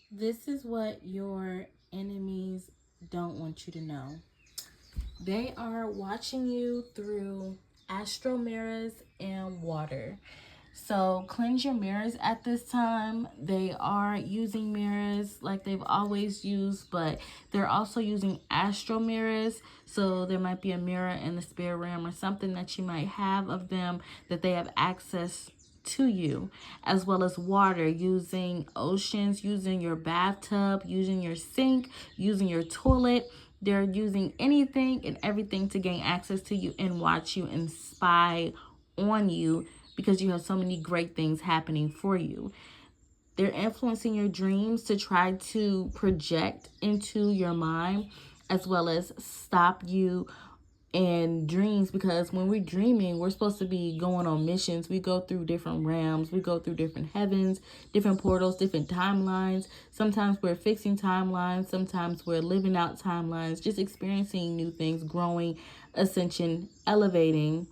This is what your enemies don't want you to know. They are watching you through astral mirrors and water. So cleanse your mirrors at this time. They are using mirrors like they've always used, but they're also using astral mirrors. So there might be a mirror in the spirit realm or something that you might have of them that they have access to you, as well as water, using oceans, using your bathtub, using your sink, using your toilet. They're using anything and everything to gain access to you and watch you and spy on you because you have so many great things happening for you. They're influencing your dreams to try to project into your mind, as well as stop you and dreams, because when we're dreaming, we're supposed to be going on missions. We go through different realms, we go through different heavens, different portals, different timelines. Sometimes we're fixing timelines, sometimes we're living out timelines, just experiencing new things, growing, ascension, elevating.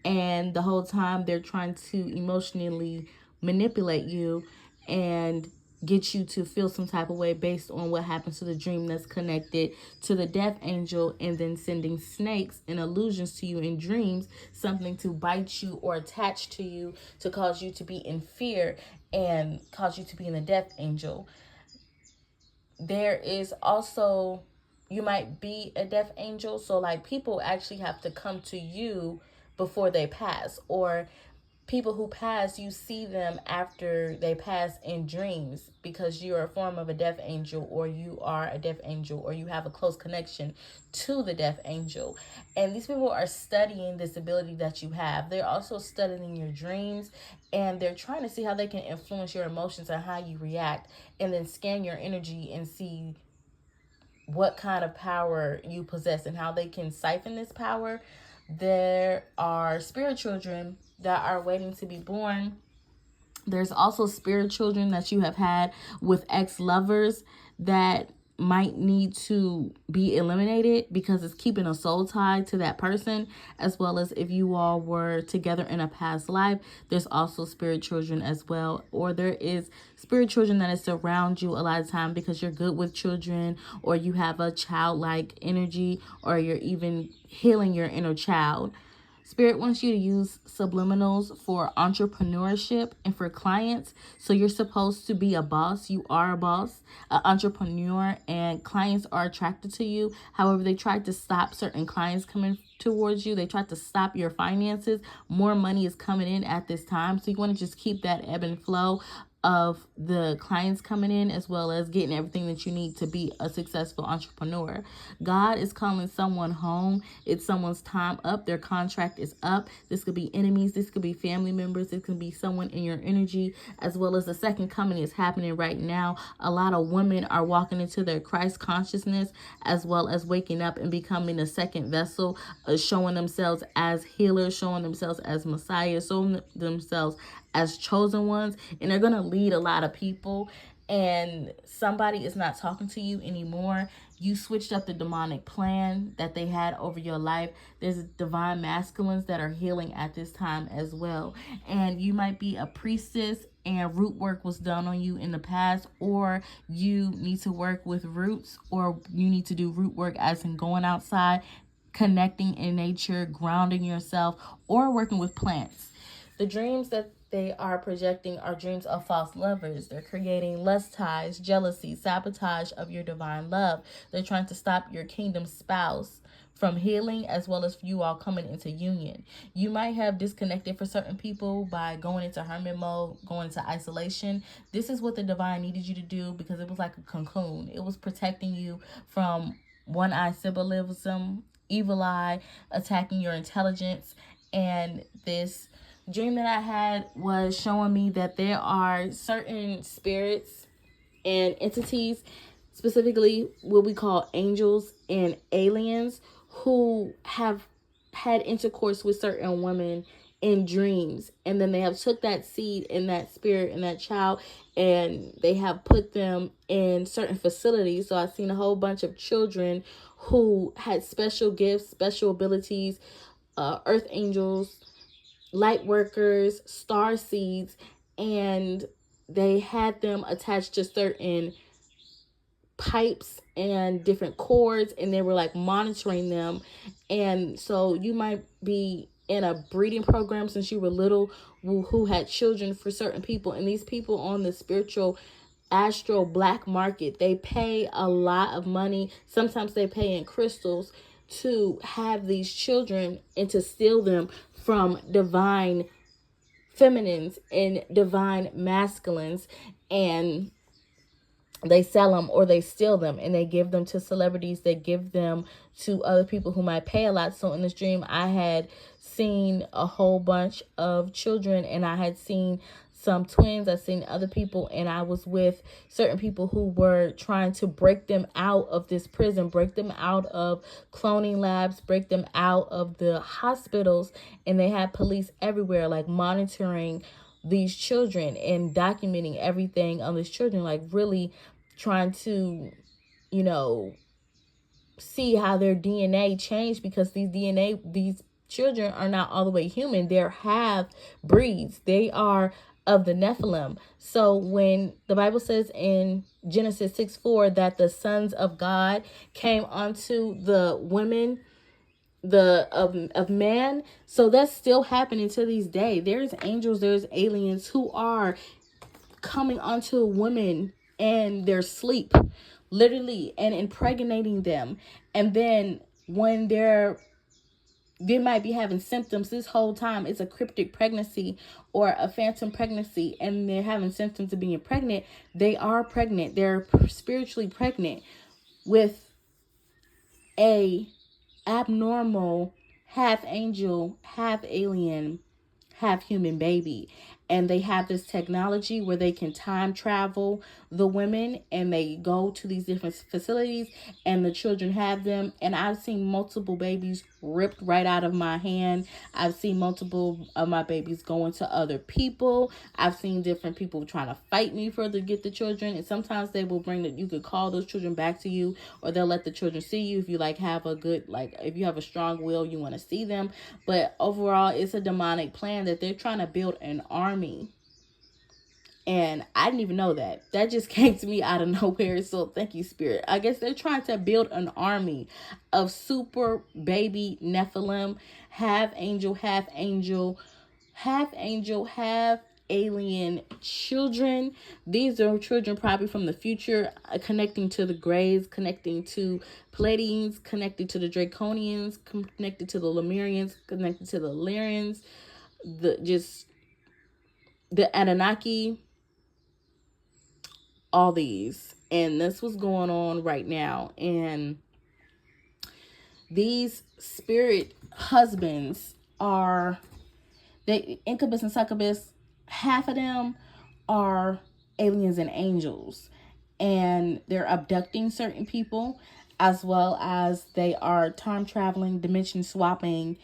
And the whole time they're trying to emotionally manipulate you and get you to feel some type of way based on what happens to the dream that's connected to the death angel, and then sending snakes and illusions to you in dreams, something to bite you or attach to you to cause you to be in fear and cause you to be in the death angel. There is also, you might be a death angel, so like people actually have to come to you before they pass, or people who pass, you see them after they pass in dreams because you're a form of a death angel, or you are a death angel, or you have a close connection to the death angel. And these people are studying this ability that you have. They're also studying your dreams, and they're trying to see how they can influence your emotions and how you react, and then scan your energy and see what kind of power you possess and how they can siphon this power. There are spirit children that are waiting to be born. There's also spirit children that you have had with ex-lovers that might need to be eliminated because it's keeping a soul tie to that person, as well as if you all were together in a past life. There's also spirit children as well, or there is spirit children that is around you a lot of time because you're good with children, or you have a childlike energy, or you're even healing your inner child. Spirit wants you to use subliminals for entrepreneurship and for clients. So you're supposed to be a boss. You are a boss, an entrepreneur, and clients are attracted to you. However, they tried to stop certain clients coming towards you. They tried to stop your finances. More money is coming in at this time. So you want to just keep that ebb and flow of the clients coming in, as well as getting everything that you need to be a successful entrepreneur. God is calling someone home. It's someone's time up. Their contract is up. This could be enemies. This could be family members. This could be someone in your energy, as well as the second coming is happening right now. A lot of women are walking into their Christ consciousness, as well as waking up and becoming a second vessel, showing themselves as healers, showing themselves as messiahs, showing themselves as chosen ones, and they're going to lead a lot of people. And somebody is not talking to you anymore. You switched up the demonic plan that they had over your life. There's divine masculines that are healing at this time as well. And you might be a priestess and root work was done on you in the past, or you need to work with roots, or you need to do root work as in going outside, connecting in nature, grounding yourself, or working with plants. The dreams that they are projecting are dreams of false lovers. They're creating lust ties, jealousy, sabotage of your divine love. They're trying to stop your kingdom spouse from healing, as well as you all coming into union. You might have disconnected for certain people by going into hermit mode, going into isolation. This is what the divine needed you to do, because it was like a cocoon. It was protecting you from one eye symbolism, evil eye, attacking your intelligence. And this dream that I had was showing me that there are certain spirits and entities, specifically what we call angels and aliens, who have had intercourse with certain women in dreams, and then they have took that seed and that spirit and that child, and they have put them in certain facilities. So I've seen a whole bunch of children who had special gifts, special abilities, earth angels, light workers, star seeds, and they had them attached to certain pipes and different cords, and they were like monitoring them. And so you might be in a breeding program since you were little, who had children for certain people, and these people on the spiritual astral black market, they pay a lot of money. Sometimes they pay in crystals to have these children and to steal them from divine feminines and divine masculines, and they sell them or they steal them, and they give them to celebrities. They give them to other people who might pay a lot. So in this dream, I had seen a whole bunch of children, and I had seen some twins. I've seen other people, and I was with certain people who were trying to break them out of this prison, break them out of cloning labs, break them out of the hospitals. And they had police everywhere, like monitoring these children and documenting everything on these children, like really trying to, see how their DNA changed, because these children are not all the way human. They're half breeds. They are of the Nephilim. So when the Bible says in Genesis 6:4 that the sons of God came onto the women of man, so that's still happening to this day. There's angels, there's aliens who are coming onto women in their sleep, literally, and impregnating them. And then when they might be having symptoms this whole time, it's a cryptic pregnancy or a phantom pregnancy, and they're having symptoms of being pregnant. They are pregnant. They're spiritually pregnant with a abnormal, half angel, half alien, half human baby. And they have this technology where they can time travel the women, and they go to these different facilities, and the children have them. And I've seen multiple babies ripped right out of my hand. I've seen multiple of my babies going to other people. I've seen different people trying to fight me to get the children. And sometimes they will bring that you could call those children back to you, or they'll let the children see you if you have a good, if you have a strong will, you want to see them. But overall, it's a demonic plan that they're trying to build an army. And I didn't even know that. That just came to me out of nowhere. So thank you, Spirit. I guess they're trying to build an army of super baby Nephilim, half angel, half angel, half angel, half alien children. These are children probably from the future, connecting to the Greys, connecting to Pleiadians, connected to the Draconians, connected to the Lemurians, connected to the Lyrians, the Anunnaki, all these. And this was going on right now. And these spirit husbands are, they incubus and succubus, half of them are aliens and angels, and they're abducting certain people, as well as they are time traveling, dimension swapping,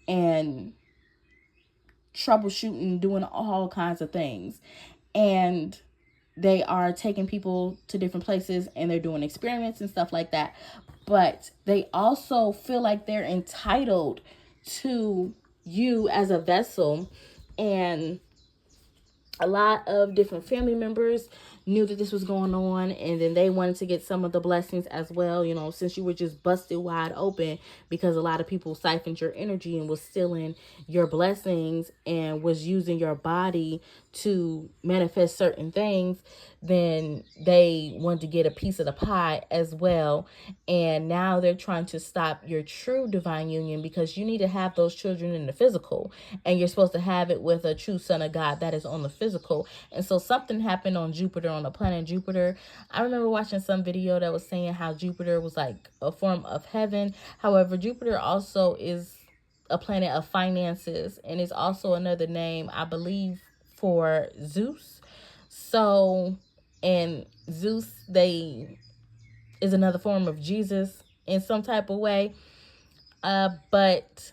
and troubleshooting, doing all kinds of things. And they are taking people to different places, and they're doing experiments and stuff like that. But they also feel like they're entitled to you as a vessel. And a lot of different family members knew that this was going on, and then they wanted to get some of the blessings as well, since you were just busted wide open, because a lot of people siphoned your energy and was stealing your blessings and was using your body to manifest certain things. Then they wanted to get a piece of the pie as well. And now they're trying to stop your true divine union, because you need to have those children in the physical, and you're supposed to have it with a true son of God that is on the physical. And so something happened on Jupiter, on the planet Jupiter. I remember watching some video that was saying how Jupiter was like a form of heaven. However, Jupiter also is a planet of finances, and is also another name, I believe, for Zeus. So, and Zeus, is another form of Jesus in some type of way. But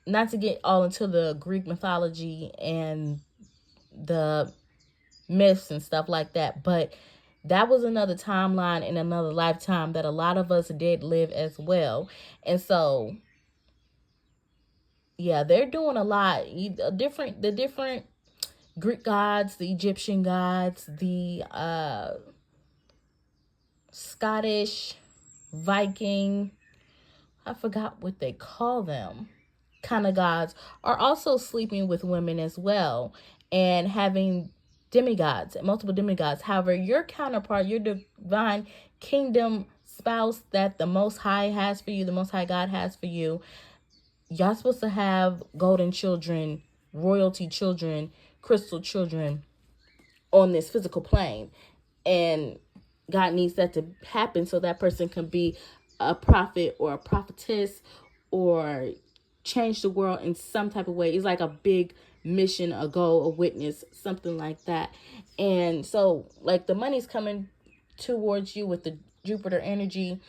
not to get all into the Greek mythology and the myths and stuff like that, but that was another timeline in another lifetime that a lot of us did live as well. And so, yeah, they're doing a lot. The different Greek gods, the Egyptian gods, the Scottish, Viking, I forgot what they call them, kind of gods, are also sleeping with women as well and having demigods, multiple demigods. However, your counterpart, your divine kingdom spouse that the Most High has for you, the Most High God has for you, y'all supposed to have golden children, royalty children, crystal children on this physical plane. And God needs that to happen so that person can be a prophet or a prophetess or change the world in some type of way. It's like a big mission, a goal, a witness, something like that. And so, like, the money's coming towards you with the Jupiter energy.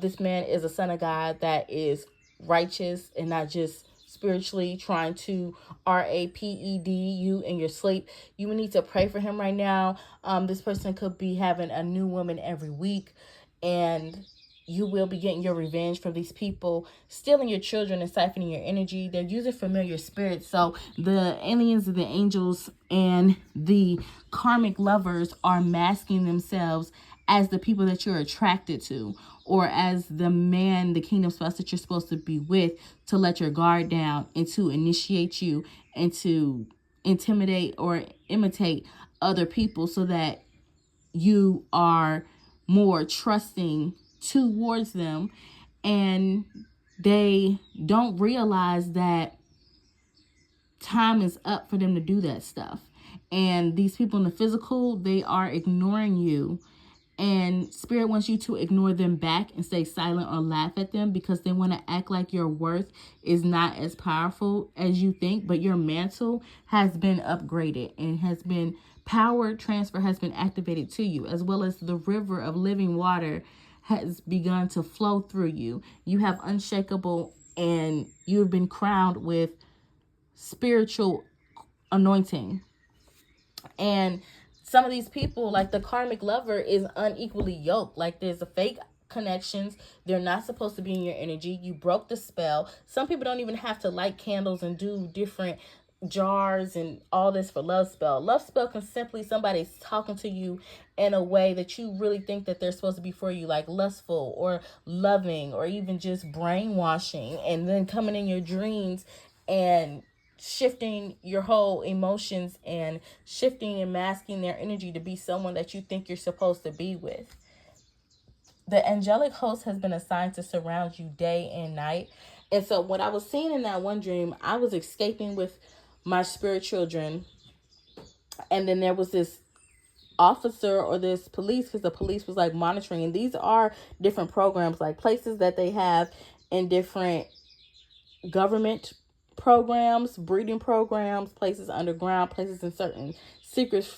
This man is a son of God that is righteous and not just spiritually trying to raped you in your sleep. You need to pray for him right now. This person could be having a new woman every week, and you will be getting your revenge from these people stealing your children and siphoning your energy. They're using familiar spirits. So the aliens, the angels, and the karmic lovers are masking themselves as the people that you're attracted to, or as the man, the kingdom spouse that you're supposed to be with, to let your guard down and to initiate you and to intimidate or imitate other people so that you are more trusting towards them. And they don't realize that time is up for them to do that stuff. And these people in the physical, they are ignoring you. And spirit wants you to ignore them back and stay silent or laugh at them, because they want to act like your worth is not as powerful as you think. But your mantle has been upgraded and has been power transfer has been activated to you, as well as the river of living water has begun to flow through you. You have unshakable, and you have been crowned with spiritual anointing. And some of these people, like the karmic lover, is unequally yoked. Like, there's a fake connections. They're not supposed to be in your energy. You broke the spell. Some people don't even have to light candles and do different jars and all this for love spell. Love spell can simply somebody's talking to you in a way that you really think that they're supposed to be for you, like lustful or loving or even just brainwashing, and then coming in your dreams and shifting your whole emotions and shifting and masking their energy to be someone that you think you're supposed to be with. The angelic host has been assigned to surround you day and night. And so what I was seeing in that one dream, I was escaping with my spirit children. And then there was this officer or this police, because the police was like monitoring. And these are different programs, like places that they have in different government programs, breeding programs, places underground, places in certain secret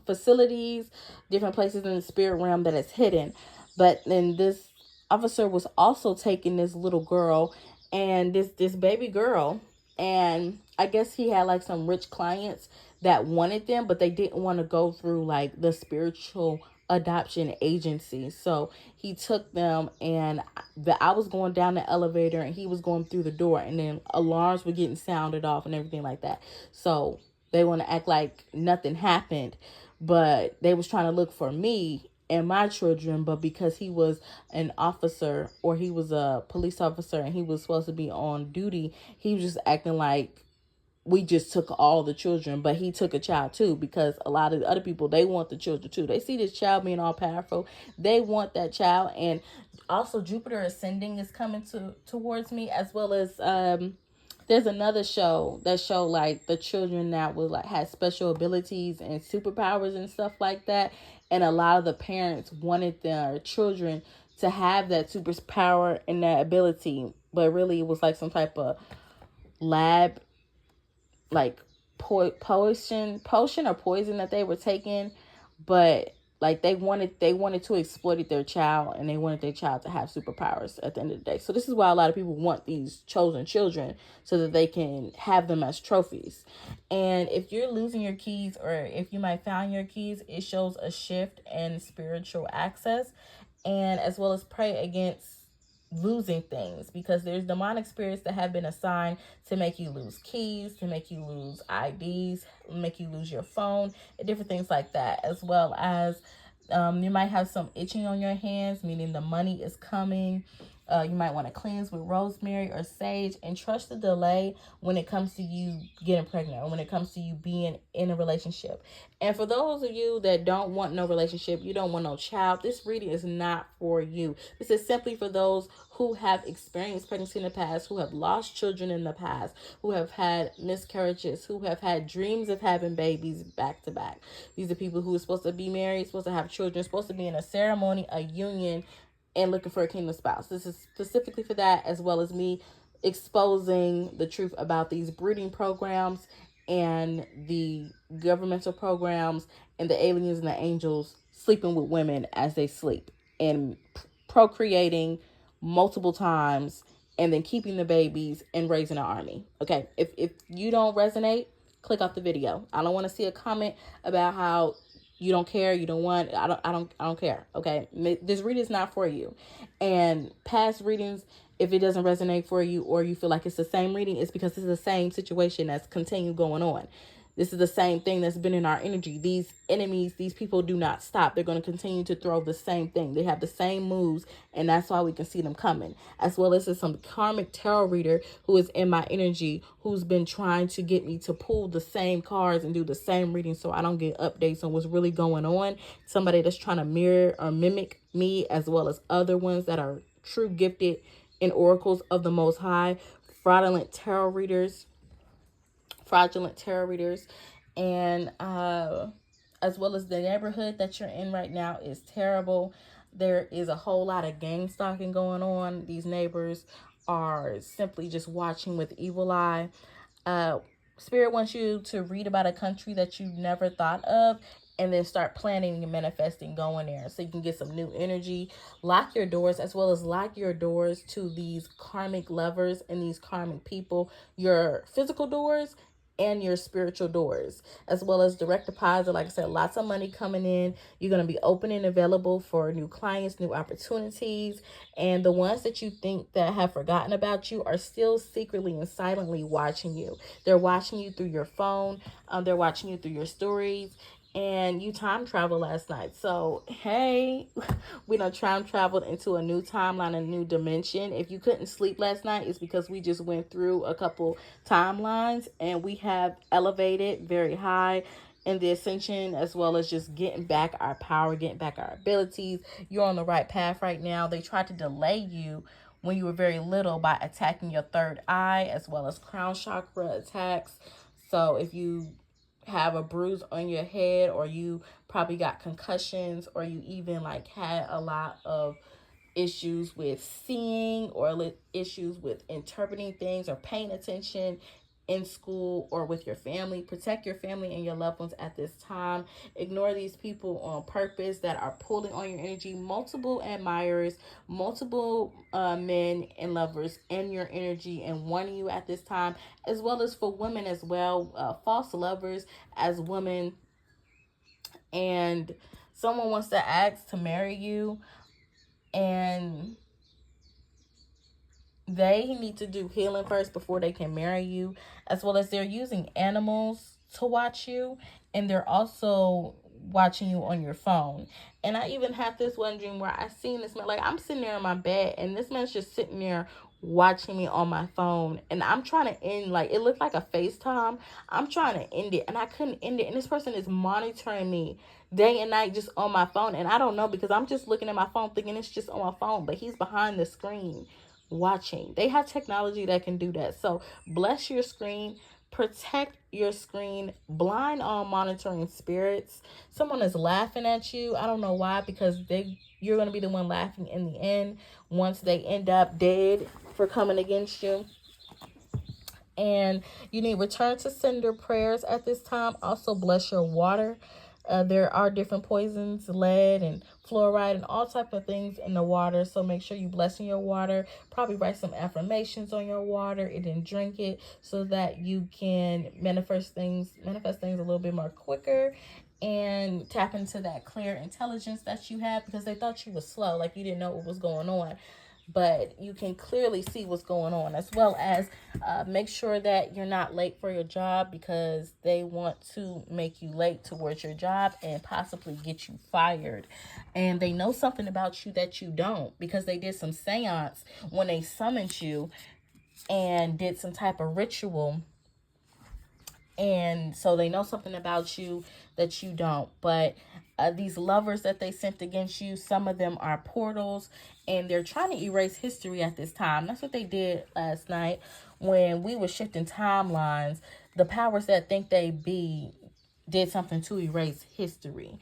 facilities, different places in the spirit realm that is hidden. But then this officer was also taking this little girl and this baby girl, and I guess he had like some rich clients that wanted them, but they didn't want to go through like the spiritual adoption agency. So he took them, and I was going down the elevator and he was going through the door, and then alarms were getting sounded off and everything like that. So they want to act like nothing happened, but they was trying to look for me and my children. But because he was an officer, or he was a police officer, and he was supposed to be on duty, he was just acting like we just took all the children, but he took a child too, because a lot of the other people, they want the children too. They see this child being all powerful. They want that child. And also Jupiter ascending is coming towards me, as well as there's another show that show like the children that was like had special abilities and superpowers and stuff like that. And a lot of the parents wanted their children to have that superpower and that ability, but really it was like some type of lab, like potion or poison that they were taking. But like they wanted to exploit their child, and they wanted their child to have superpowers at the end of the day. So this is why a lot of people want these chosen children, so that they can have them as trophies. And if you're losing your keys, or if you might find your keys, it shows a shift in spiritual access. And as well as pray against losing things, because there's demonic spirits that have been assigned to make you lose keys, to make you lose IDs, make you lose your phone, and different things like that, as well as you might have some itching on your hands, meaning the money is coming. You might want to cleanse with rosemary or sage, and trust the delay when it comes to you getting pregnant, or when it comes to you being in a relationship. And for those of you that don't want no relationship, you don't want no child, this reading is not for you. This is simply for those who have experienced pregnancy in the past, who have lost children in the past, who have had miscarriages, who have had dreams of having babies back to back. These are people who are supposed to be married, supposed to have children, supposed to be in a ceremony, a union, and looking for a kingdom spouse. This is specifically for that, as well as me exposing the truth about these breeding programs and the governmental programs and the aliens and the angels sleeping with women as they sleep and procreating multiple times and then keeping the babies and raising an army. Okay, if you don't resonate, click off the video. I don't want to see a comment about how you don't care, you don't want, I don't care. Okay, this reading is not for you. And past readings, if it doesn't resonate for you, or you feel like it's the same reading, it's because it's the same situation that's continued going on. This is the same thing that's been in our energy. These enemies, these people do not stop. They're going to continue to throw the same thing. They have the same moves, and that's why we can see them coming. As well as some karmic tarot reader who is in my energy, who's been trying to get me to pull the same cards and do the same reading so I don't get updates on what's really going on. Somebody that's trying to mirror or mimic me, as well as other ones that are true gifted in oracles of the Most High, fraudulent tarot readers, and as well as the neighborhood that you're in right now is terrible. There is a whole lot of gang stalking going on. These neighbors are simply just watching with evil eye. Spirit wants you to read about a country that you never thought of, and then start planning and manifesting going there so you can get some new energy. Lock your doors, as well as lock your doors to these karmic lovers and these karmic people, your physical doors and your spiritual doors, as well as direct deposit. Like I said, lots of money coming in. You're going to be open and available for new clients, new opportunities. And the ones that you think that have forgotten about you are still secretly and silently watching you. They're watching you through your phone. They're watching you through your stories. And you time traveled last night. So, hey, we done time traveled into a new timeline, a new dimension. If you couldn't sleep last night, it's because we just went through a couple timelines and we have elevated very high in the ascension, as well as just getting back our power, getting back our abilities. You're on the right path right now. They tried to delay you when you were very little by attacking your third eye, as well as crown chakra attacks. So if you have a bruise on your head, or you probably got concussions, or you even like had a lot of issues with seeing, or issues with interpreting things, or paying attention in school or with your family, protect your family and your loved ones at this time. Ignore these people on purpose that are pulling on your energy. Multiple admirers, multiple men and lovers in your energy and wanting you at this time, as well as for women as well, false lovers as women. And someone wants to ask to marry you, and they need to do healing first before they can marry you, as well as they're using animals to watch you, and they're also watching you on your phone. And I even had this one dream where I seen this man, like I'm sitting there in my bed and this man's just sitting there watching me on my phone, and I'm trying to end, like it looked like a FaceTime. I'm trying to end it and I couldn't end it, and this person is monitoring me day and night just on my phone, and I don't know, because I'm just looking at my phone thinking it's just on my phone, but he's behind the screen watching. They have technology that can do that. So bless your screen, protect your screen, blind all monitoring spirits. Someone is laughing at you. I don't know why, because you're going to be the one laughing in the end once they end up dead for coming against you. And you need return to sender prayers at this time. Also bless your water. There are different poisons, lead and fluoride and all type of things in the water. So make sure you blessing your water. Probably write some affirmations on your water and then drink it so that you can manifest things a little bit more quicker, and tap into that clear intelligence that you have, because they thought you was slow, like you didn't know what was going on. but you can clearly see what's going on, as well as make sure that you're not late for your job, because they want to make you late towards your job and possibly get you fired. And they know something about you that you don't, because they did some seance when they summoned you and did some type of ritual, and so they know something about you that you don't. But these lovers that they sent against you, some of them are portals, and they're trying to erase history at this time. That's what they did last night when we were shifting timelines. The powers that think they be did something to erase history,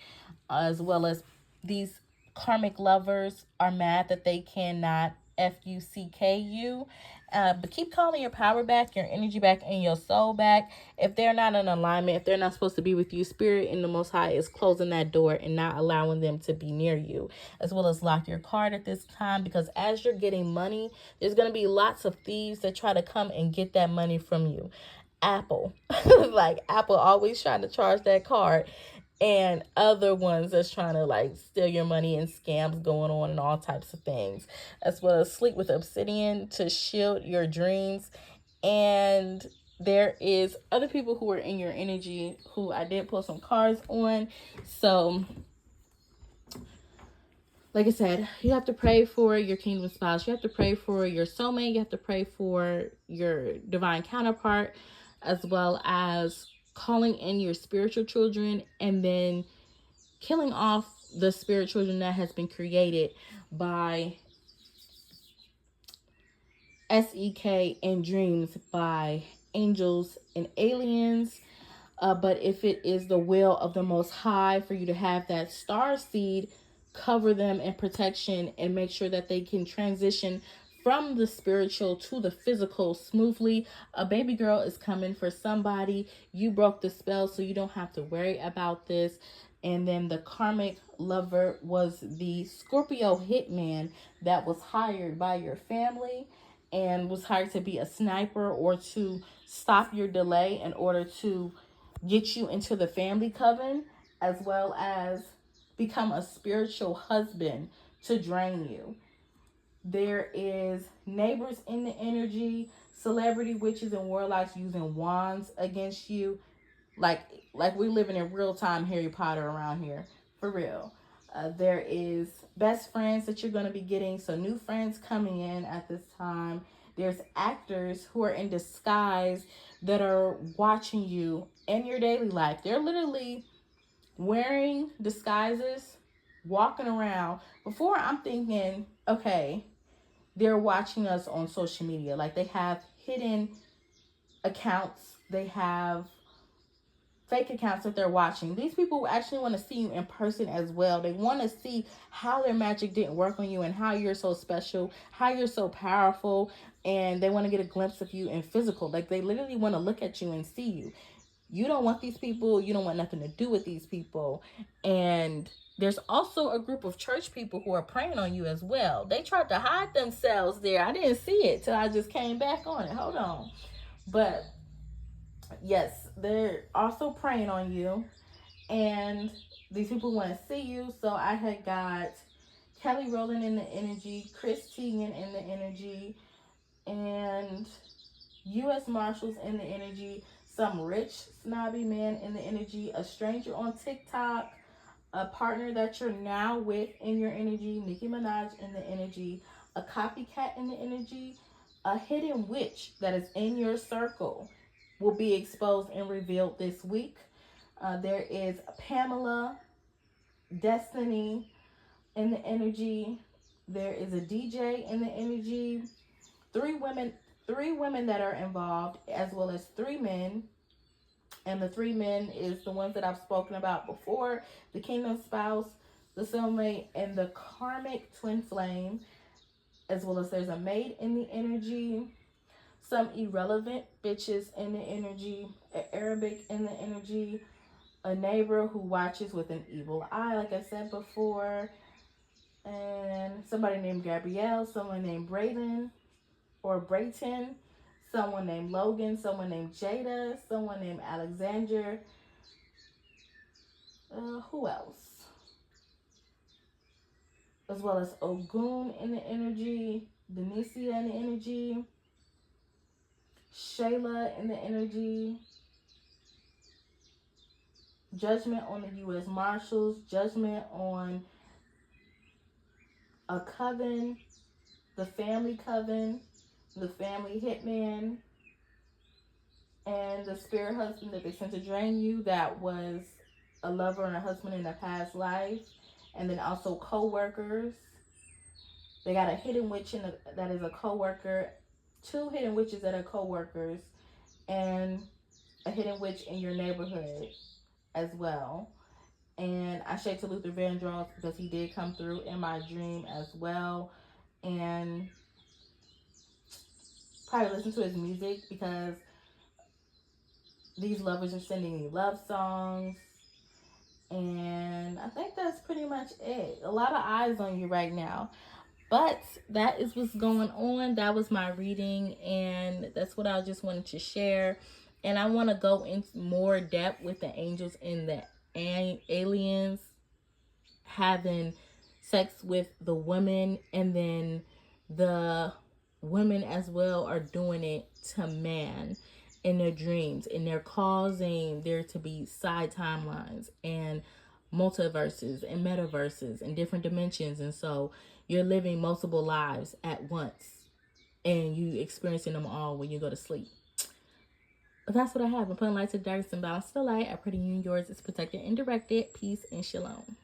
as well as these karmic lovers are mad that they cannot FUCKU. But keep calling your power back, your energy back, and your soul back. If they're not in alignment, if they're not supposed to be with you, Spirit in the Most High is closing that door and not allowing them to be near you. As well as lock your card at this time, because as you're getting money, there's going to be lots of thieves that try to come and get that money from you. Apple, like Apple always trying to charge that card, and other ones that's trying to like steal your money, and scams going on and all types of things, as well as sleep with obsidian to shield your dreams. And there is other people who are in your energy who I did pull some cards on. So like I said, you have to pray for your kingdom spouse. You have to pray for your soulmate. You have to pray for your divine counterpart, as well as calling in your spiritual children, and then killing off the spirit children that has been created by SEK and dreams by angels and aliens. But if it is the will of the Most High for you to have that star seed, cover them in protection and make sure that they can transition from the spiritual to the physical smoothly. A baby girl is coming for somebody. You broke the spell, so you don't have to worry about this. And then the karmic lover was the Scorpio hitman that was hired by your family and was hired to be a sniper or to stop your delay in order to get you into the family coven, as well as become a spiritual husband to drain you. There is neighbors in the energy, celebrity witches and warlocks using wands against you, like we living in real time Harry Potter around here, for real. There is best friends that you're going to be getting, so new friends coming in at this time. There's actors who are in disguise that are watching you in your daily life. They're literally wearing disguises, walking around. Before, I'm thinking, okay, they're watching us on social media. Like, they have hidden accounts. They have fake accounts that they're watching. These people actually want to see you in person as well. They want to see how their magic didn't work on you and how you're so special, how you're so powerful, and they want to get a glimpse of you in physical. Like, they literally want to look at you and see you. You don't want these people. You don't want nothing to do with these people. And there's also a group of church people who are preying on you as well. They tried to hide themselves there. I didn't see it till I just came back on it. Hold on. But yes, they're also preying on you, and these people want to see you. So I had got Kelly Rowland in the energy, Chris Teigen in the energy, and U.S. Marshals in the energy, some rich snobby man in the energy, a stranger on TikTok, a partner that you're now with in your energy, Nicki Minaj in the energy, a copycat in the energy, a hidden witch that is in your circle will be exposed and revealed this week. There is Pamela, Destiny in the energy. There is a DJ in the energy. Three women that are involved, as well as 3 men. And the 3 men is the ones that I've spoken about before: the kingdom spouse, the soulmate, and the karmic twin flame. As well as there's a maid in the energy, some irrelevant bitches in the energy, an Arabic in the energy, a neighbor who watches with an evil eye, like I said before, and somebody named Gabrielle, someone named Brayden or Brayton, someone named Logan, someone named Jada, someone named Alexander. Who else? as well as Ogun in the energy, Benicia in the energy, Shayla in the energy, judgment on the U.S. Marshals, judgment on a coven, the family coven, the family hitman, and the spirit husband that they sent to drain you that was a lover and a husband in a past life. And then also co-workers. They got a hidden witch that is a co-worker, 2 hidden witches that are co-workers, and a hidden witch in your neighborhood as well. And I say to Luther Vandross because he did come through in my dream as well. And probably listen to his music because these lovers are sending me love songs. And I think that's pretty much it. A lot of eyes on you right now. But that is what's going on. That was my reading, and that's what I just wanted to share. And I want to go into more depth with the angels and the aliens having sex with the women, and then the women as well are doing it to man in their dreams, and they're causing there to be side timelines and multiverses and metaverses and different dimensions. And so you're living multiple lives at once, and you experiencing them all when you go to sleep. But that's what I have. I'm putting light to the darkness and balance to the light. I pray to you and yours is protected and directed. Peace and shalom.